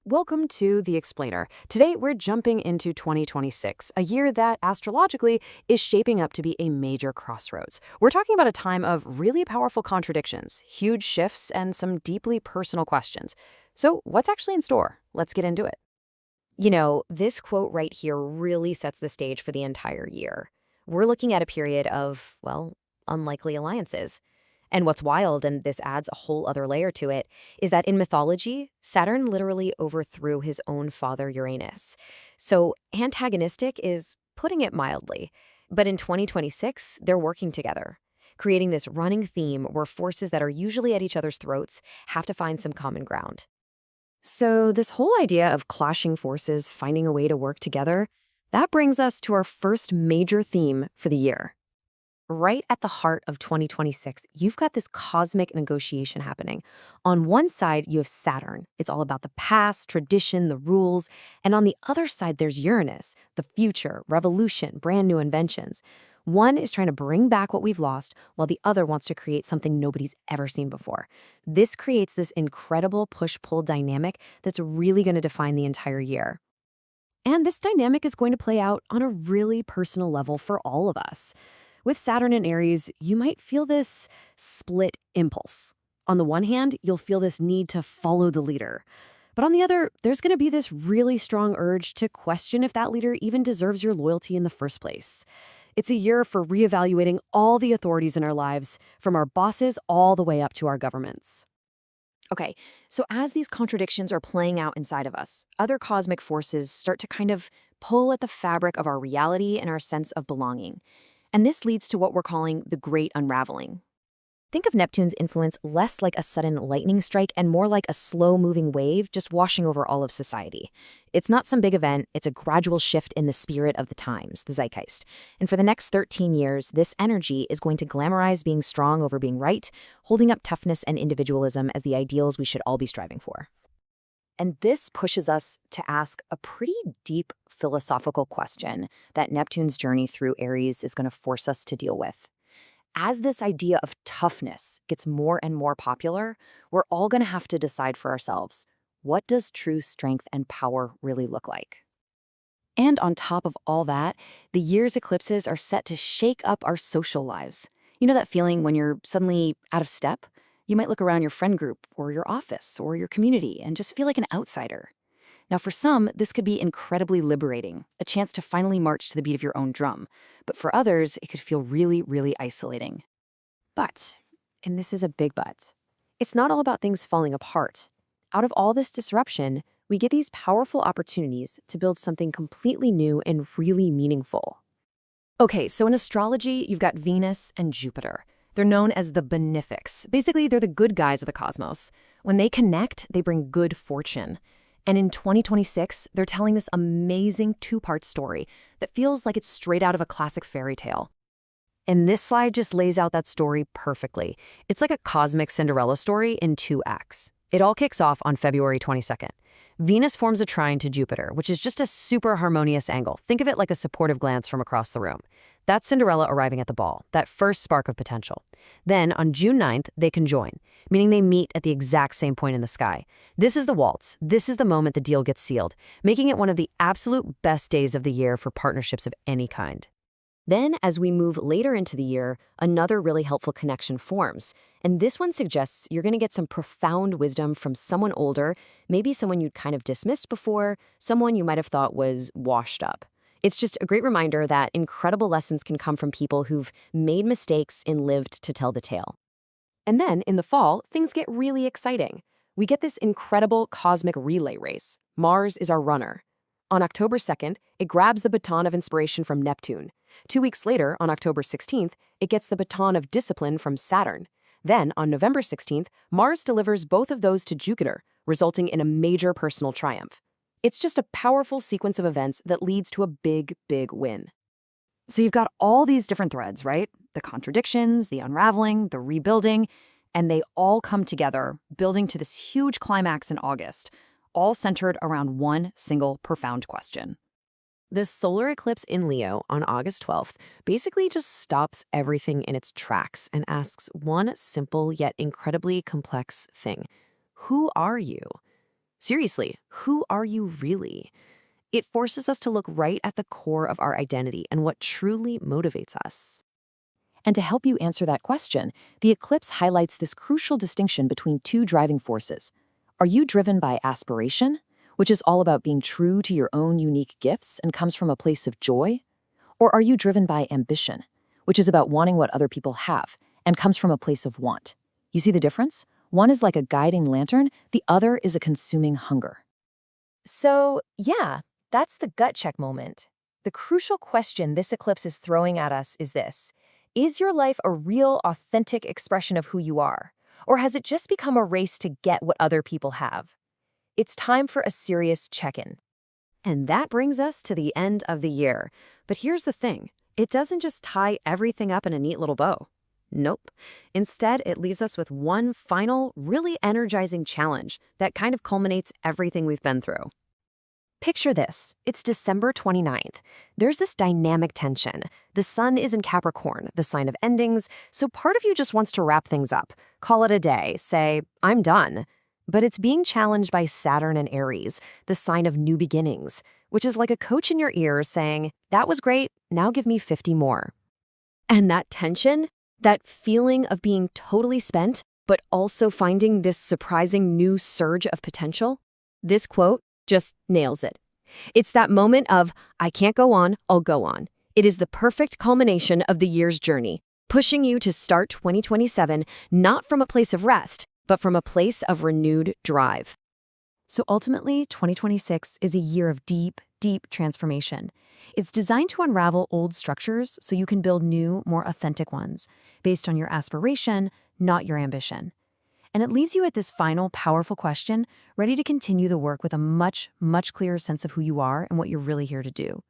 Welcome to The Explainer. Today, we're jumping into 2026, a year that astrologically is shaping up to be a major crossroads. We're talking about a time of really powerful contradictions, huge shifts, and some deeply personal questions. So, what's actually in store? Let's get into it. This quote right here really sets the stage for the entire year. We're looking at a period of, well, unlikely alliances. And what's wild, and this adds a whole other layer to it, is that in mythology, Saturn literally overthrew his own father Uranus. So antagonistic is putting it mildly. But in 2026, they're working together, creating this running theme where forces that are usually at each other's throats have to find some common ground. So, this whole idea of clashing forces finding a way to work together, that brings us to our first major theme for the year. Right at the heart of 2026, you've got this cosmic negotiation happening. On one side, you have Saturn. It's all about the past, tradition, the rules. And on the other side, there's Uranus, the future, revolution, brand new inventions. One is trying to bring back what we've lost, while the other wants to create something nobody's ever seen before. This creates this incredible push-pull dynamic that's really going to define the entire year. And this dynamic is going to play out on a really personal level for all of us. With Saturn and Aries, you might feel this split impulse. On the one hand, you'll feel this need to follow the leader. But on the other, there's going to be this really strong urge to question if that leader even deserves your loyalty in the first place. It's a year for reevaluating all the authorities in our lives, from our bosses all the way up to our governments. Okay, so as these contradictions are playing out inside of us, other cosmic forces start to kind of pull at the fabric of our reality and our sense of belonging. And this leads to what we're calling the Great Unraveling. Think of Neptune's influence less like a sudden lightning strike and more like a slow-moving wave just washing over all of society. It's not some big event, it's a gradual shift in the spirit of the times, the zeitgeist. And for the next 13 years, this energy is going to glamorize being strong over being right, holding up toughness and individualism as the ideals we should all be striving for. And this pushes us to ask a pretty deep philosophical question that Neptune's journey through Aries is going to force us to deal with. As this idea of toughness gets more and more popular, we're all going to have to decide for ourselves, what does true strength and power really look like? And on top of all that, the year's eclipses are set to shake up our social lives. You know that feeling when you're suddenly out of step? You might look around your friend group or your office or your community and just feel like an outsider. Now, for some, this could be incredibly liberating, a chance to finally march to the beat of your own drum. But for others, it could feel really, really isolating. But, and this is a big but, it's not all about things falling apart. Out of all this disruption, we get these powerful opportunities to build something completely new and really meaningful. Okay, so in astrology, you've got Venus and Jupiter. They're known as the benefics. Basically, they're the good guys of the cosmos. When they connect, they bring good fortune. And in 2026, they're telling this amazing two-part story that feels like it's straight out of a classic fairy tale. And this slide just lays out that story perfectly. It's like a cosmic Cinderella story in two acts. It all kicks off on February 22nd. Venus forms a trine to Jupiter, which is just a super harmonious angle. Think of it like a supportive glance from across the room. That's Cinderella arriving at the ball, that first spark of potential. Then, on June 9th, they conjoin, meaning they meet at the exact same point in the sky. This is the waltz. This is the moment the deal gets sealed, making it one of the absolute best days of the year for partnerships of any kind. Then, as we move later into the year, another really helpful connection forms. And this one suggests you're going to get some profound wisdom from someone older, maybe someone you'd kind of dismissed before, someone you might have thought was washed up. It's just a great reminder that incredible lessons can come from people who've made mistakes and lived to tell the tale. And then, in the fall, things get really exciting. We get this incredible cosmic relay race. Mars is our runner. On October 2nd, it grabs the baton of inspiration from Neptune. 2 weeks later, on October 16th, it gets the baton of discipline from Saturn. Then, on November 16th, Mars delivers both of those to Jupiter, resulting in a major personal triumph. It's just a powerful sequence of events that leads to a big, big win. So you've got all these different threads, right? The contradictions, the unraveling, the rebuilding, and they all come together, building to this huge climax in August, all centered around one single profound question. This solar eclipse in Leo on August 12th basically just stops everything in its tracks and asks one simple yet incredibly complex thing. Who are you? Seriously, who are you really? It forces us to look right at the core of our identity and what truly motivates us. And to help you answer that question, the eclipse highlights this crucial distinction between two driving forces. Are you driven by aspiration, which is all about being true to your own unique gifts and comes from a place of joy? Or are you driven by ambition, which is about wanting what other people have and comes from a place of want? You see the difference? One is like a guiding lantern, the other is a consuming hunger. So, yeah, that's the gut check moment. The crucial question this eclipse is throwing at us is this: is your life a real, authentic expression of who you are? Or has it just become a race to get what other people have? It's time for a serious check-in. And that brings us to the end of the year. But here's the thing. It doesn't just tie everything up in a neat little bow. Nope. Instead, it leaves us with one final, really energizing challenge that kind of culminates everything we've been through. Picture this. It's December 29th. There's this dynamic tension. The sun is in Capricorn, the sign of endings, so part of you just wants to wrap things up, call it a day, say, I'm done. But it's being challenged by Saturn and Aries, the sign of new beginnings, which is like a coach in your ear saying, that was great, now give me 50 more. And that tension, that feeling of being totally spent, but also finding this surprising new surge of potential, this quote just nails it. It's that moment of, I can't go on, I'll go on. It is the perfect culmination of the year's journey, pushing you to start 2027 not from a place of rest, but from a place of renewed drive. So ultimately, 2026 is a year of deep, deep transformation. It's designed to unravel old structures so you can build new, more authentic ones, based on your aspiration, not your ambition. And it leaves you at this final, powerful question, ready to continue the work with a much, much clearer sense of who you are and what you're really here to do.